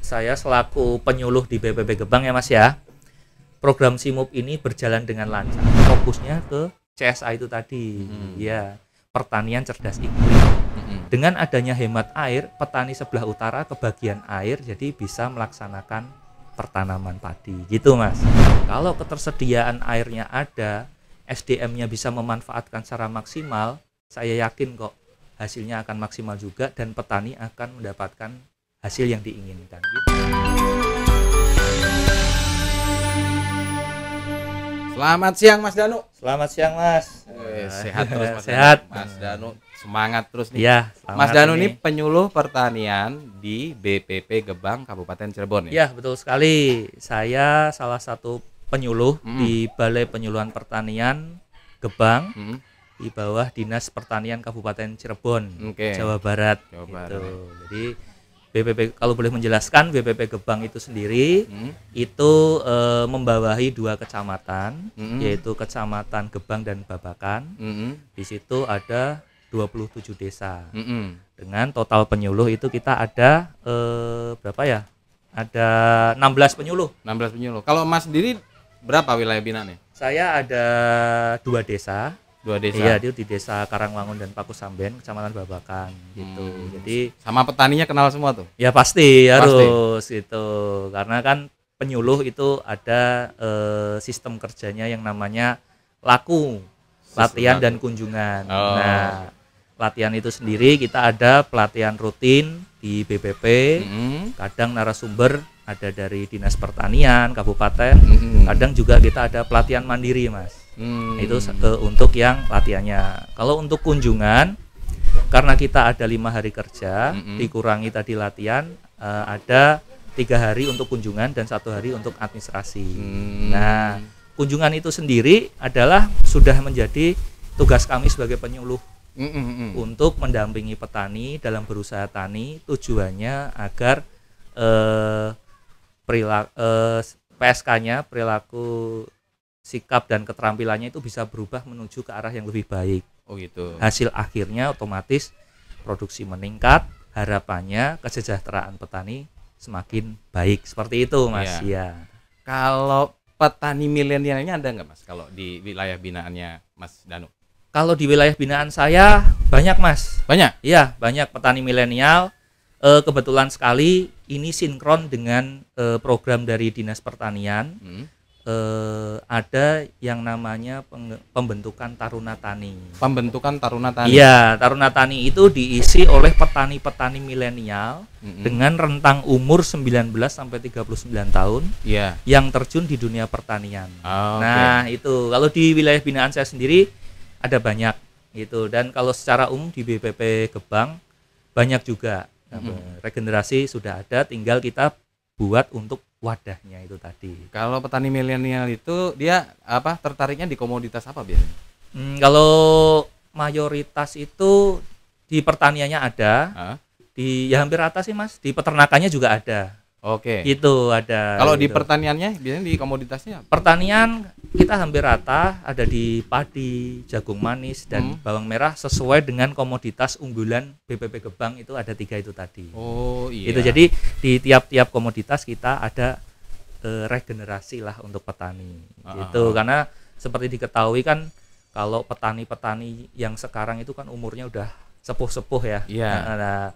saya selaku penyuluh di BPP Gebang ya Mas ya. Program SIMUP ini berjalan dengan lancar. Fokusnya ke CSA itu tadi. Ya, pertanian cerdas iklim. Dengan adanya hemat air, petani sebelah utara kebagian air jadi bisa melaksanakan pertanaman padi. Gitu Mas. Kalau ketersediaan airnya ada, SDM-nya bisa memanfaatkan secara maksimal, saya yakin kok hasilnya akan maksimal juga dan petani akan mendapatkan hasil yang diinginkan. Selamat siang Mas Danu. Selamat siang Mas. Sehat terus Mas. Sehat. Mas Danu semangat terus nih. Ya, Mas Danu ini penyuluh pertanian di BPP Gebang Kabupaten Cirebon ya? Ya, betul sekali. Saya salah satu penyuluh di Balai Penyuluhan Pertanian Gebang. Di bawah Dinas Pertanian Kabupaten Cirebon, Jawa Barat. Gitu. Jadi BPP, kalau boleh menjelaskan, BPP Gebang itu sendiri itu membawahi 2 kecamatan, yaitu Kecamatan Gebang dan Babakan. Di situ ada 27 desa. Dengan total penyuluh itu kita ada berapa ya? Ada 16 penyuluh. 16 penyuluh. Kalau Mas sendiri berapa wilayah binaannya? Saya ada 2 desa. 2 desa. Iya, itu di Desa Karangwangun dan Pakusamben, Kecamatan Babakan gitu. Jadi sama petaninya kenal semua tuh? Ya pasti harus gitu. Karena kan penyuluh itu ada sistem kerjanya yang namanya laku, latihan dan kunjungan. Nah, latihan itu sendiri kita ada pelatihan rutin di BPP, kadang narasumber ada dari Dinas Pertanian Kabupaten, kadang juga kita ada pelatihan mandiri Mas. Itu untuk yang latihannya. Kalau untuk kunjungan, karena kita ada 5 hari kerja, dikurangi tadi latihan, ada 3 hari untuk kunjungan dan 1 hari untuk administrasi. Nah, kunjungan itu sendiri adalah sudah menjadi tugas kami sebagai penyuluh untuk mendampingi petani dalam berusaha tani. Tujuannya agar PSK-nya, perilaku, sikap dan keterampilannya itu bisa berubah menuju ke arah yang lebih baik. Oh gitu. Hasil akhirnya otomatis produksi meningkat, harapannya kesejahteraan petani semakin baik. Seperti itu Mas. Ya. Kalau petani milenialnya ada nggak Mas kalau di wilayah binaannya Mas Danu? Kalau di wilayah binaan saya banyak Mas. Banyak? Iya, banyak petani milenial. Kebetulan sekali ini sinkron dengan program dari Dinas Pertanian. Ada yang namanya pembentukan Taruna Tani. Pembentukan Taruna Tani. Iya, Taruna Tani itu diisi oleh petani-petani milenial dengan rentang umur 19 sampai 39 tahun yang terjun di dunia pertanian. Nah, itu kalau di wilayah binaan saya sendiri ada banyak gitu, dan kalau secara umum di BPP Gebang banyak juga. Regenerasi sudah ada, tinggal kita buat untuk wadahnya itu tadi. Kalau petani milenial itu dia tertariknya di komoditas apa biasanya? Kalau mayoritas itu di pertaniannya ada, di hampir rata sih Mas. Di peternakannya juga ada. Oke. Itu ada. Kalau gitu. Di pertaniannya biasanya di komoditasnya? Pertanian kita hampir rata, ada di padi, jagung manis dan bawang merah sesuai dengan komoditas unggulan BPP Gebang itu ada 3 itu tadi. Oh iya. Itu jadi di tiap-tiap komoditas kita ada regenerasi lah untuk petani. Gitu. Karena seperti diketahui kan kalau petani-petani yang sekarang itu kan umurnya udah sepuh-sepuh ya. Nah,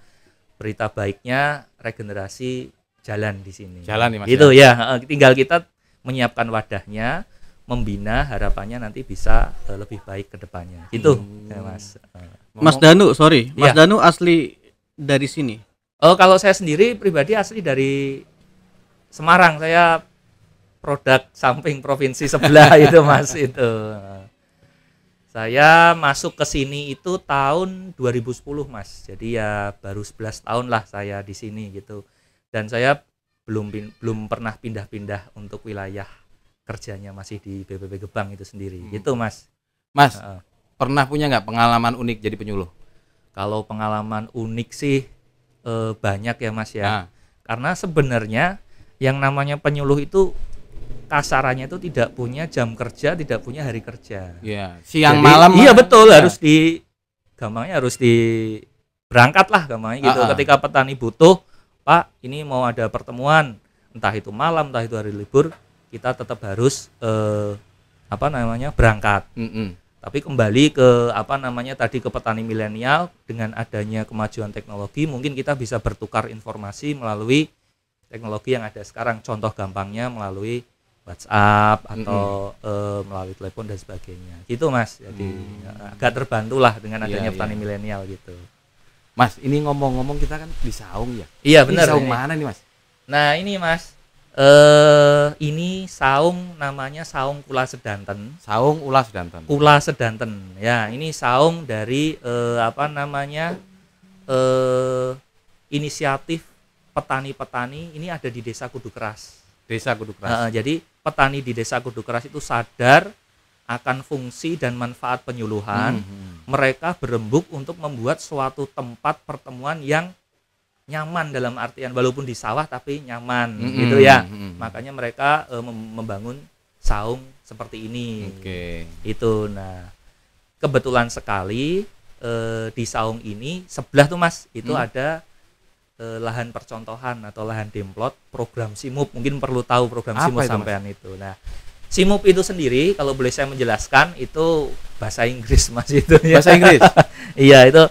berita baiknya regenerasi jalan di sini. Jalan nih Mas. Itu ya, tinggal kita menyiapkan wadahnya, membina, harapannya nanti bisa lebih baik ke depannya. Gitu ya Mas. Mas Danu, sorry. Mas Danu asli dari sini? Kalau saya sendiri pribadi asli dari Semarang. Saya produk samping provinsi sebelah itu Mas itu. Saya masuk ke sini itu tahun 2010 Mas. Jadi ya baru 11 tahun lah saya di sini gitu. Dan saya belum pernah pindah-pindah untuk wilayah kerjanya masih di BPP Gebang itu sendiri. Gitu Mas. Mas, pernah punya nggak pengalaman unik jadi penyuluh? Kalau pengalaman unik sih banyak ya Mas ya. Karena sebenarnya yang namanya penyuluh itu kasarannya itu tidak punya jam kerja, tidak punya hari kerja. Iya, siang malam. Iya betul, harus gampangnya harus berangkat lah gampangnya gitu. Ketika petani butuh Pak, ini mau ada pertemuan, entah itu malam, entah itu hari libur, kita tetap harus berangkat. Tapi kembali ke tadi ke petani milenial, dengan adanya kemajuan teknologi mungkin kita bisa bertukar informasi melalui teknologi yang ada sekarang. Contoh gampangnya melalui WhatsApp atau melalui telepon dan sebagainya. Gitu Mas. Jadi agak terbantulah dengan adanya petani milenial gitu. Mas, ini ngomong-ngomong kita kan di saung ya? Iya benar. Saung mana nih Mas? Nah ini Mas, ini saung namanya saung Kula Sedanten. Saung Ula Sedanten. Kula Sedanten. Ya, ini saung dari inisiatif petani-petani ini ada di Desa Kudu Keras. Desa Kudu Keras. Jadi petani di Desa Kudu Keras itu sadar akan fungsi dan manfaat penyuluhan. Mereka berembuk untuk membuat suatu tempat pertemuan yang nyaman, dalam artian walaupun di sawah tapi nyaman gitu ya. Makanya mereka membangun saung seperti ini. Itu. Nah, kebetulan sekali di saung ini sebelah tuh Mas, itu ada lahan percontohan atau lahan demplot program SIMUP. Mungkin perlu tahu program SIMUP sampean itu. Nah, SIMUP itu sendiri kalau boleh saya menjelaskan itu bahasa Inggris Mas itu ya. Bahasa Inggris. Iya, itu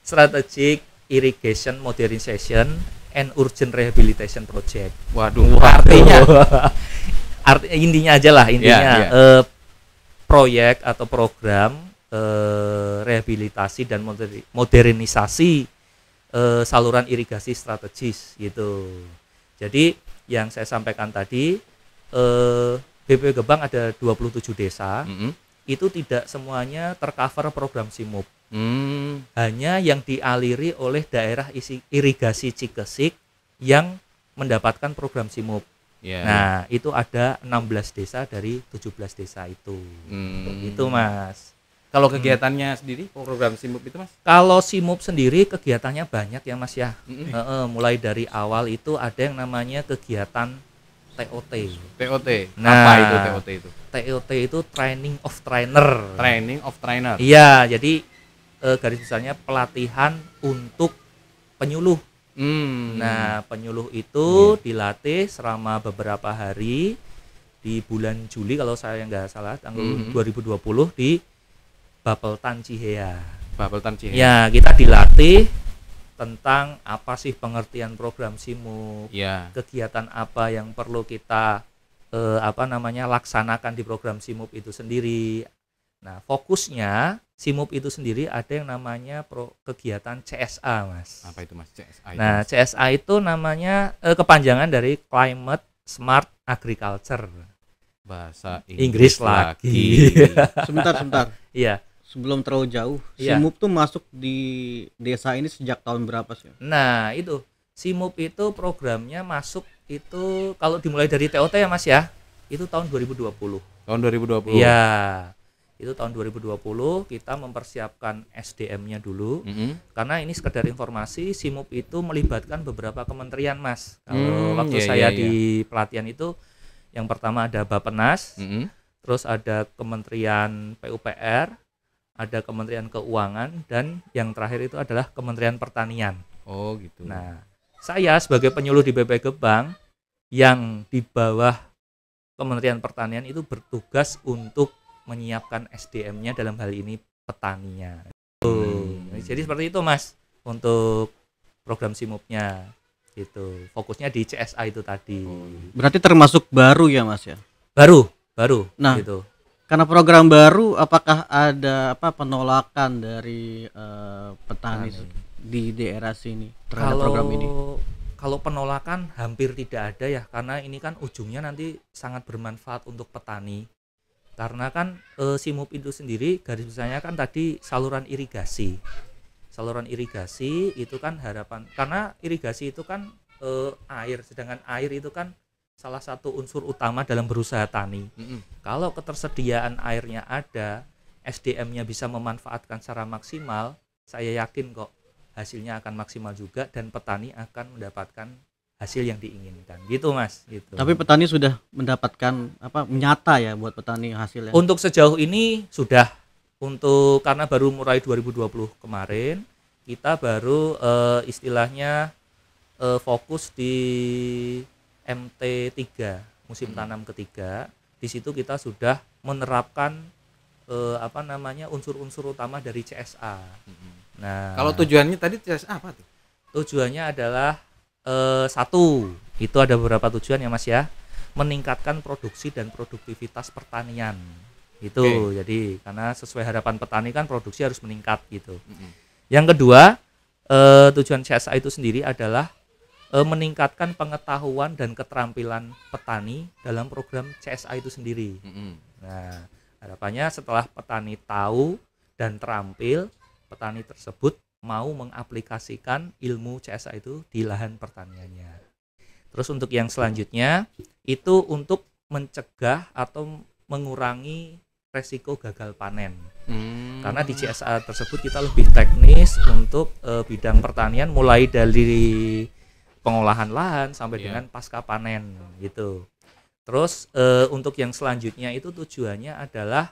Strategic Irrigation Modernization and Urgent Rehabilitation Project. Waduh, artinya intinya aja lah, intinya proyek atau program rehabilitasi dan modernisasi saluran irigasi strategis gitu. Jadi yang saya sampaikan tadi, BPW Gebang ada 27 desa, itu tidak semuanya tercover program SIMUP. Hanya yang dialiri oleh daerah irigasi Cikesik yang mendapatkan program SIMUP. Nah, itu ada 16 desa dari 17 desa itu. Itu Mas. Kalau kegiatannya sendiri, program SIMUP itu Mas? Kalau SIMUP sendiri kegiatannya banyak ya Mas ya. Mulai dari awal itu ada yang namanya kegiatan TOT. TOT. Nah, apa itu TOT itu? TOT itu Training of Trainer. Training of Trainer. Iya, jadi garis besarnya pelatihan untuk penyuluh. Nah, penyuluh itu dilatih selama beberapa hari di bulan Juli kalau saya nggak salah, tanggal 2020 di Bapeltan Cihea. Bapeltan Cihea. Ya, kita dilatih tentang apa sih pengertian program SIMUP, kegiatan apa yang perlu kita laksanakan di program SIMUP itu sendiri. Nah, fokusnya SIMUP itu sendiri ada yang namanya kegiatan CSA, Mas. Apa itu Mas CSA? Nah, CSA itu namanya kepanjangan dari Climate Smart Agriculture. Bahasa Inggris lagi. Sebentar. Iya. Sebelum terlalu jauh, SIMUP tuh masuk di desa ini sejak tahun berapa sih? Nah, itu SIMUP itu programnya masuk itu kalau dimulai dari TOT ya Mas ya, itu tahun 2020. Tahun 2020. Iya. Itu tahun 2020 kita mempersiapkan SDM-nya dulu. Karena ini sekedar informasi, SIMUP itu melibatkan beberapa kementerian Mas. Kalau waktu saya di pelatihan itu yang pertama ada Bappenas, terus ada Kementerian PUPR, ada Kementerian Keuangan, dan yang terakhir itu adalah Kementerian Pertanian. Oh gitu. Nah, saya sebagai penyuluh di BPW Gebang yang di bawah Kementerian Pertanian itu bertugas untuk menyiapkan SDM-nya, dalam hal ini petaninya. Jadi seperti itu Mas untuk program SIMUP-nya. Gitu. Fokusnya di CSA itu tadi. Berarti termasuk baru ya Mas ya? Baru. Nah, gitu. Karena program baru, apakah ada penolakan dari petani di daerah sini terhadap program ini? Kalau penolakan hampir tidak ada ya, karena ini kan ujungnya nanti sangat bermanfaat untuk petani. Karena kan SIMUP itu sendiri garis besarnya kan tadi saluran irigasi. Saluran irigasi itu kan harapan, karena irigasi itu kan air, sedangkan air itu kan salah satu unsur utama dalam berusaha tani. Kalau ketersediaan airnya ada, SDM-nya bisa memanfaatkan secara maksimal, saya yakin kok hasilnya akan maksimal juga dan petani akan mendapatkan hasil yang diinginkan. Gitu Mas, gitu. Tapi petani sudah mendapatkan nyata ya buat petani hasilnya. Untuk sejauh ini sudah, karena baru mulai 2020 kemarin, kita baru istilahnya fokus di MT3 musim tanam ketiga. Di situ kita sudah menerapkan unsur-unsur utama dari CSA. Nah, kalau tujuannya tadi CSA apa tuh? Tujuannya adalah satu, itu ada beberapa tujuan ya Mas ya, meningkatkan produksi dan produktivitas pertanian. Itu jadi karena sesuai harapan petani kan produksi harus meningkat gitu. Yang kedua, tujuan CSA itu sendiri adalah meningkatkan pengetahuan dan keterampilan petani dalam program CSA itu sendiri. Nah, harapannya setelah petani tahu dan terampil, petani tersebut mau mengaplikasikan ilmu CSA itu di lahan pertaniannya. Terus untuk yang selanjutnya itu untuk mencegah atau mengurangi resiko gagal panen. Karena di CSA tersebut kita lebih teknis untuk bidang pertanian, mulai dari pengolahan lahan sampai dengan pasca panen gitu. Terus untuk yang selanjutnya itu tujuannya adalah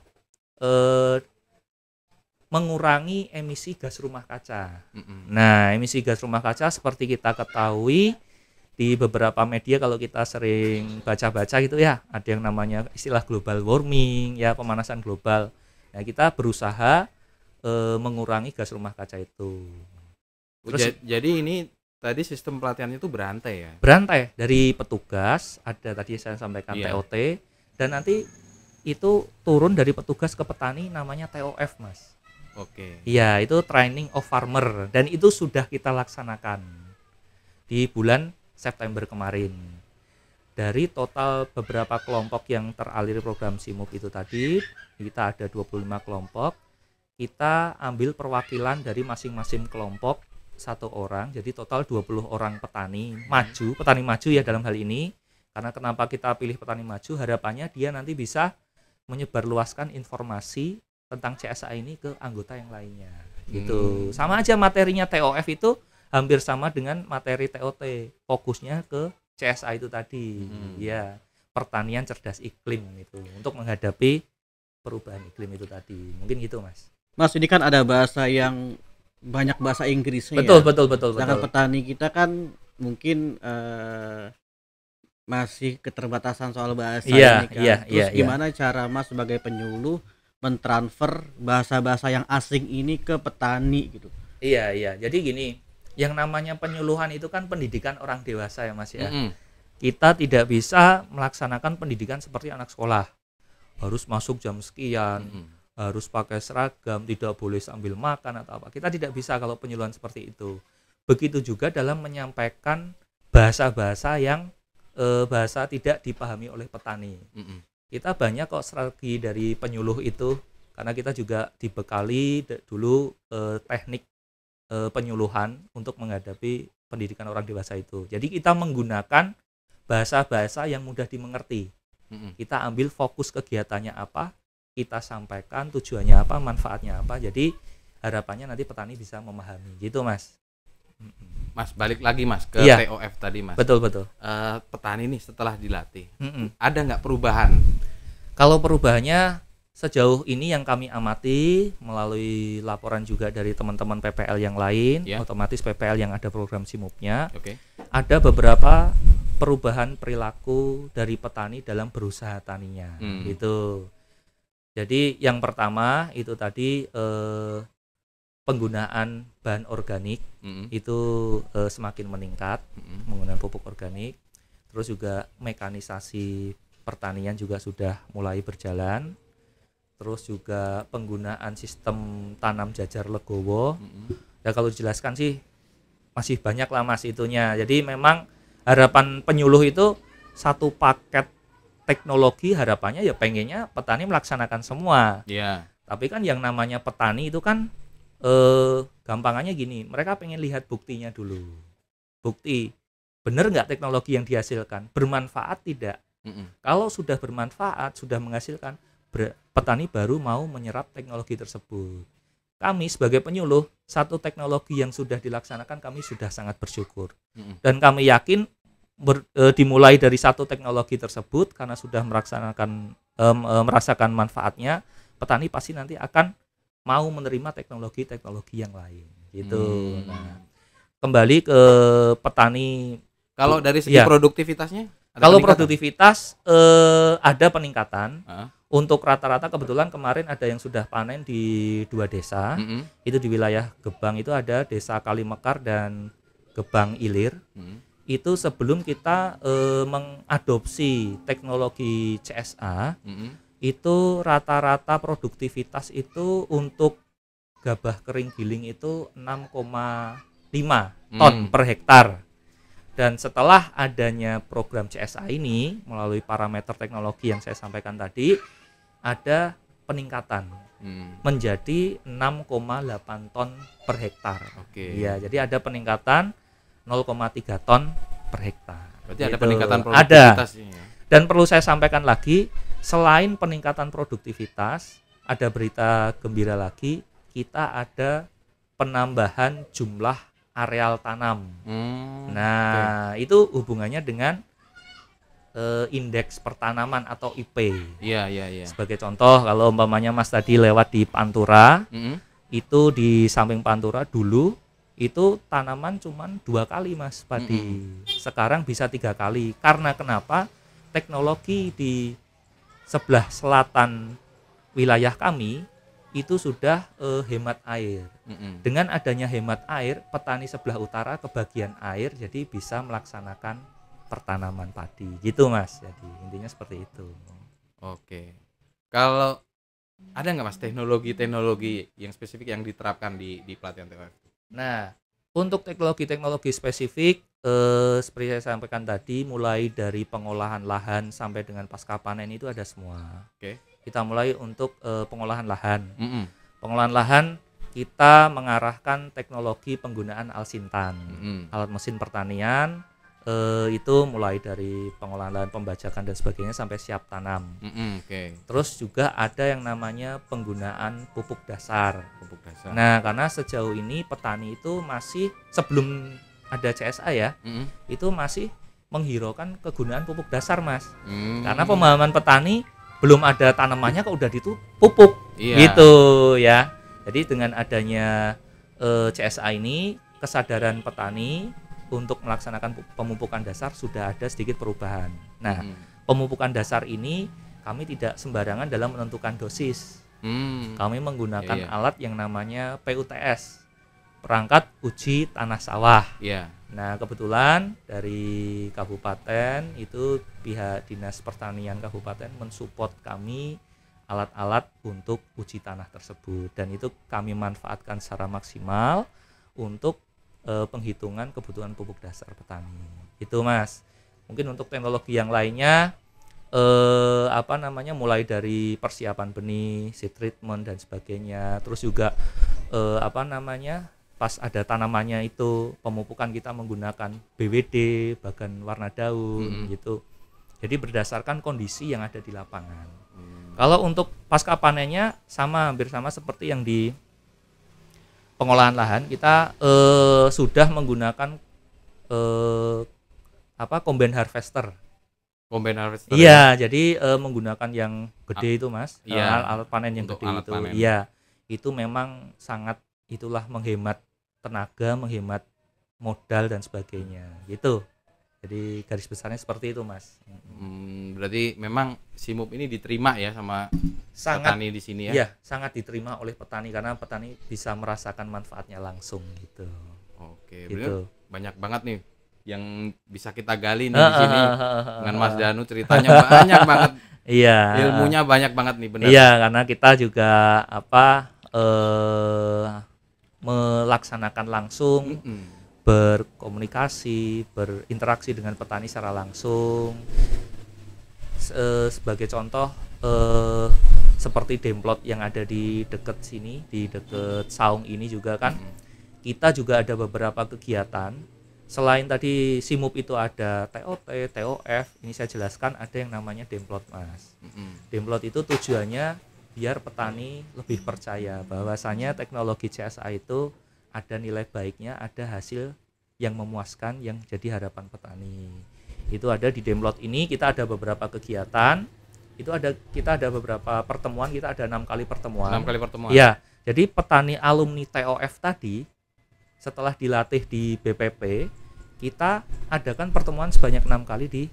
mengurangi emisi gas rumah kaca. Nah, emisi gas rumah kaca seperti kita ketahui di beberapa media, kalau kita sering baca-baca gitu ya, ada yang namanya istilah global warming ya, pemanasan global. Nah, kita berusaha mengurangi gas rumah kaca itu. Terus, jadi ini tadi sistem pelatihan itu berantai ya? Berantai dari petugas, ada tadi saya sampaikan TOT, dan nanti itu turun dari petugas ke petani namanya TOF Mas. Iya, itu training of farmer, dan itu sudah kita laksanakan di bulan September kemarin. Dari total beberapa kelompok yang teralir program SIMUP itu tadi, kita ada 25 kelompok. Kita ambil perwakilan dari masing-masing kelompok 1 orang, jadi total 20 orang petani maju ya dalam hal ini. Karena kenapa kita pilih petani maju, harapannya dia nanti bisa menyebarluaskan informasi tentang CSA ini ke anggota yang lainnya gitu. Sama aja materinya TOF itu hampir sama dengan materi TOT, fokusnya ke CSA itu tadi. Ya, pertanian cerdas iklim itu untuk menghadapi perubahan iklim itu tadi. Mungkin gitu Mas. Mas, ini kan ada bahasa yang banyak bahasa Inggrisnya. Betul. Sedangkan petani kita kan mungkin masih keterbatasan soal bahasa ini kan. Terus gimana cara Mas sebagai penyuluh mentransfer bahasa-bahasa yang asing ini ke petani gitu? Iya. Jadi gini, yang namanya penyuluhan itu kan pendidikan orang dewasa ya Mas ya. Kita tidak bisa melaksanakan pendidikan seperti anak sekolah. Harus masuk jam sekian, harus pakai seragam, tidak boleh sambil makan atau apa. Kita tidak bisa kalau penyuluhan seperti itu. Begitu juga dalam menyampaikan bahasa-bahasa yang bahasa tidak dipahami oleh petani. Kita banyak kok strategi dari penyuluh itu, karena kita juga dibekali dulu teknik penyuluhan untuk menghadapi pendidikan orang dewasa itu. Jadi kita menggunakan bahasa-bahasa yang mudah dimengerti. Kita ambil fokus kegiatannya apa, kita sampaikan tujuannya apa, manfaatnya apa. Jadi harapannya nanti petani bisa memahami gitu Mas. Mas, balik lagi Mas ke TOF tadi Mas. Betul. Petani nih setelah dilatih, ada nggak perubahan? Kalau perubahannya sejauh ini yang kami amati melalui laporan juga dari teman-teman PPL yang lain, otomatis PPL yang ada program SIMUP-nya, ada beberapa perubahan perilaku dari petani dalam berusaha taninya gitu. Jadi yang pertama itu tadi penggunaan bahan organik itu semakin meningkat, menggunakan pupuk organik. Terus juga mekanisasi pertanian juga sudah mulai berjalan. Terus juga penggunaan sistem tanam jajar legowo. Ya kalau dijelaskan sih masih banyak lah Mas itunya. Jadi memang harapan penyuluh itu satu paket teknologi, harapannya ya pengennya petani melaksanakan semua. Tapi kan yang namanya petani itu kan gampangannya gini, mereka pengen lihat buktinya dulu. Bukti benar nggak teknologi yang dihasilkan, bermanfaat tidak. Kalau sudah bermanfaat, sudah menghasilkan, petani baru mau menyerap teknologi tersebut. Kami sebagai penyuluh, satu teknologi yang sudah dilaksanakan kami sudah sangat bersyukur. Dan kami yakin dimulai dari satu teknologi tersebut, karena sudah merasakan manfaatnya, petani pasti nanti akan mau menerima teknologi-teknologi yang lain gitu. Nah, kembali ke petani. Kalau dari segi Ya. produktivitasnya? Ada Kalau peningkatan? produktivitas ada peningkatan. Heeh. Untuk rata-rata kebetulan kemarin ada yang sudah panen di 2 desa. Mm-mm. Itu di wilayah Gebang itu ada Desa Kalimekar dan Gebang Ilir. Mm. Itu sebelum kita mengadopsi teknologi CSA, Mm-mm. itu rata-rata produktivitas itu untuk gabah kering giling itu 6,5 ton per hektar. Dan setelah adanya program CSA ini melalui parameter teknologi yang saya sampaikan tadi, ada peningkatan menjadi 6,8 ton per hektar. Oke. Iya, jadi ada peningkatan 0,3 ton per hektar. Berarti ada Gitu. peningkatan Ada. produktivitas ini ya. Dan perlu saya sampaikan lagi, selain peningkatan produktivitas, ada berita gembira lagi, kita ada penambahan jumlah areal tanam. Nah, itu hubungannya dengan indeks pertanaman atau IP. Iya. Sebagai contoh, kalau umpamanya Mas tadi lewat di Pantura, Mm-mm. itu di samping Pantura dulu itu tanaman cuman 2 kali Mas padi. Sekarang bisa 3 kali. Karena kenapa? Teknologi di sebelah selatan wilayah kami itu sudah hemat air. Mm-mm. Dengan adanya hemat air, petani sebelah utara kebagian air, jadi bisa melaksanakan pertanaman padi. Gitu Mas. Jadi intinya seperti itu. Oke. Kalau ada nggak Mas teknologi-teknologi yang spesifik yang diterapkan di pelatihan TOF? Nah, untuk teknologi-teknologi spesifik seperti saya sampaikan tadi, mulai dari pengolahan lahan sampai dengan pasca panen itu ada semua. Oke. Kita mulai untuk pengolahan lahan. Mm-mm. Pengolahan lahan kita mengarahkan teknologi penggunaan alsintan, Mm-mm. alat mesin pertanian, itu mulai dari pengolahan lahan, pembajakan dan sebagainya sampai siap tanam. Mm-mm. Oke. Terus juga ada yang namanya penggunaan pupuk dasar. Pupuk dasar. Nah, karena sejauh ini petani itu masih sebelum ada CSA ya, Mm-mm. itu masih menghiraukan kegunaan pupuk dasar Mas. Mm. Karena pemahaman petani belum ada tanamannya kok udah pupuk Iya. gitu ya. Jadi dengan adanya CSA ini, kesadaran petani untuk melaksanakan pemupukan dasar sudah ada sedikit perubahan. Nah, pemupukan dasar ini kami tidak sembarangan dalam menentukan dosis. Kami menggunakan Iya. alat yang namanya PUTS, perangkat uji tanah sawah. Iya. Nah, kebetulan dari kabupaten itu pihak Dinas Pertanian Kabupaten mensupport kami alat-alat untuk uji tanah tersebut, dan itu kami manfaatkan secara maksimal untuk penghitungan kebutuhan pupuk dasar petani. Itu Mas. Mungkin untuk teknologi yang lainnya mulai dari persiapan benih, seed treatment dan sebagainya. Terus juga pas ada tanamannya itu pemupukan kita menggunakan BWD, bagan warna daun gitu. Jadi berdasarkan kondisi yang ada di lapangan. Kalau untuk pasca panennya hampir sama seperti yang di pengolahan lahan, kita sudah menggunakan combine harvester. Combine harvester. Iya, jadi menggunakan yang gede itu Mas, Iya. alat panen yang Untuk gede alat itu. panen. Iya, itu memang sangat menghemat tenaga, menghemat modal dan sebagainya. Gitu. Jadi garis besarnya seperti itu Mas. Berarti memang SIMUP ini diterima ya sama Sangat, petani di sini ya. iya, sangat diterima oleh petani karena petani bisa merasakan manfaatnya langsung gitu. Oke, Gitu. bener, banyak banget nih yang bisa kita gali nih di sini dengan Mas Danu, ceritanya banyak banget. Iya. Ilmunya banyak banget nih, benar. Iya, karena kita juga melaksanakan langsung, berkomunikasi, berinteraksi dengan petani secara langsung. Sebagai contoh seperti Demplot yang ada di dekat sini, di dekat Saung ini juga kan, kita juga ada beberapa kegiatan. Selain tadi SIMUP itu ada TOT, TOF, ini saya jelaskan ada yang namanya Demplot Mas. Demplot itu tujuannya biar petani lebih percaya bahwasanya teknologi CSA itu ada nilai baiknya, ada hasil yang memuaskan yang jadi harapan petani. Itu ada di Demplot ini, kita ada beberapa kegiatan. Kita ada beberapa pertemuan, kita ada 6 kali pertemuan. 6 kali pertemuan. Iya, jadi petani alumni TOF tadi setelah dilatih di BPP, kita adakan pertemuan sebanyak 6 kali di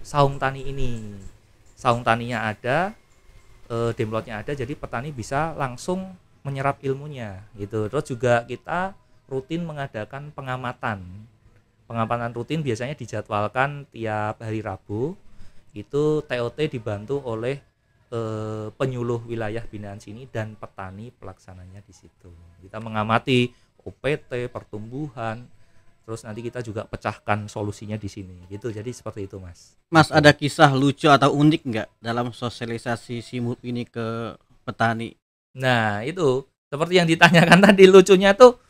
saung tani ini. Saung taninya ada, demplotnya ada, jadi petani bisa langsung menyerap ilmunya gitu. Terus juga kita rutin mengadakan pengamatan rutin, biasanya dijadwalkan tiap hari Rabu. Itu TOT dibantu oleh penyuluh wilayah binaan sini dan petani pelaksananya di situ. Kita mengamati OPT, pertumbuhan, terus nanti kita juga pecahkan solusinya di sini gitu. Jadi seperti itu, Mas. Mas, ada kisah lucu atau unik nggak dalam sosialisasi SIMUP ini ke petani? Nah, itu seperti yang ditanyakan tadi, lucunya tuh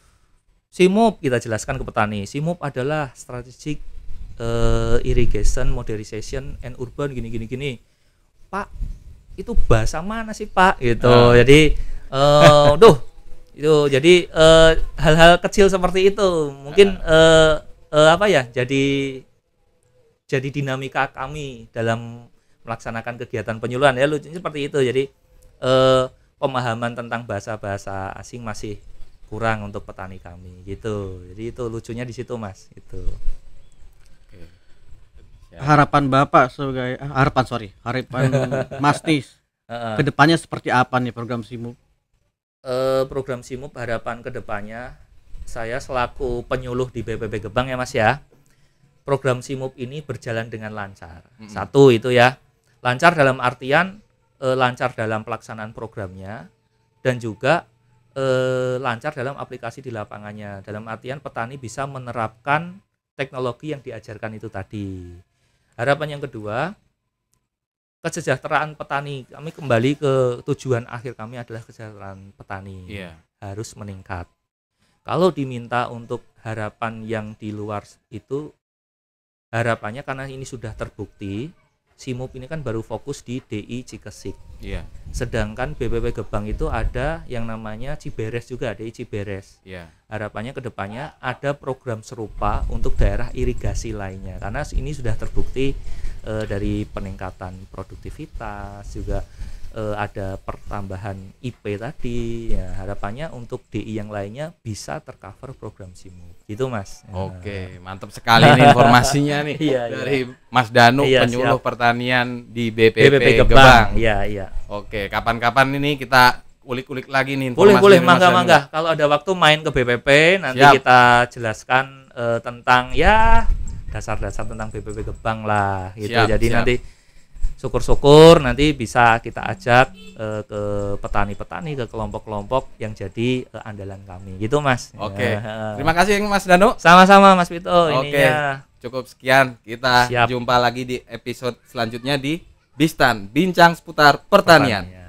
SIMUP kita jelaskan ke petani. SIMUP adalah strategic irrigation modernization and urban gini. Pak, itu bahasa mana sih, Pak? Gitu. Jadi itu jadi hal-hal kecil seperti itu mungkin jadi dinamika kami dalam melaksanakan kegiatan penyuluhan ya, lucunya seperti itu. Jadi pemahaman tentang bahasa-bahasa asing masih kurang untuk petani kami gitu. Jadi itu lucunya di situ, Mas. Itu. Harapan Bapak sebagai harapan Mas Nis kedepannya seperti apa nih program SIMUP? Program SIMUP harapan kedepannya, saya selaku penyuluh di BPP Gebang ya, Mas ya. Program SIMUP ini berjalan dengan lancar. Satu itu ya, lancar dalam artian lancar dalam pelaksanaan programnya dan juga lancar dalam aplikasi di lapangannya. Dalam artian petani bisa menerapkan teknologi yang diajarkan itu tadi. Harapan yang kedua, kesejahteraan petani. Kami kembali ke tujuan akhir kami adalah kesejahteraan petani. Harus meningkat. Kalau diminta untuk harapan yang di luar itu, harapannya karena ini sudah terbukti, SIMUP ini kan baru fokus di DI Cikesik. Sedangkan BPP Gebang itu ada yang namanya Ciberes juga, DI Ciberes. Harapannya kedepannya ada program serupa untuk daerah irigasi lainnya, karena ini sudah terbukti dari peningkatan produktivitas, juga ada pertambahan IP tadi ya. Harapannya untuk DI yang lainnya bisa tercover program SIMUP gitu, Mas. Oke, mantap sekali nih informasinya nih dari Mas Danu, penyuluh pertanian di BPP Gebang. Iya. Oke, kapan-kapan ini kita ulik-ulik lagi nih informasi. Boleh, mangga. Kalau ada waktu main ke BPP nanti kita jelaskan tentang ya dasar-dasar tentang BPP Gebang lah gitu. Jadi nanti syukur-syukur nanti bisa kita ajak ke petani-petani, ke kelompok-kelompok yang jadi andalan kami gitu, Mas. Oke. Terima kasih Mas Danu. Sama-sama Mas Vito. Oke. Cukup sekian, kita jumpa lagi di episode selanjutnya di Bistan, bincang seputar pertanian.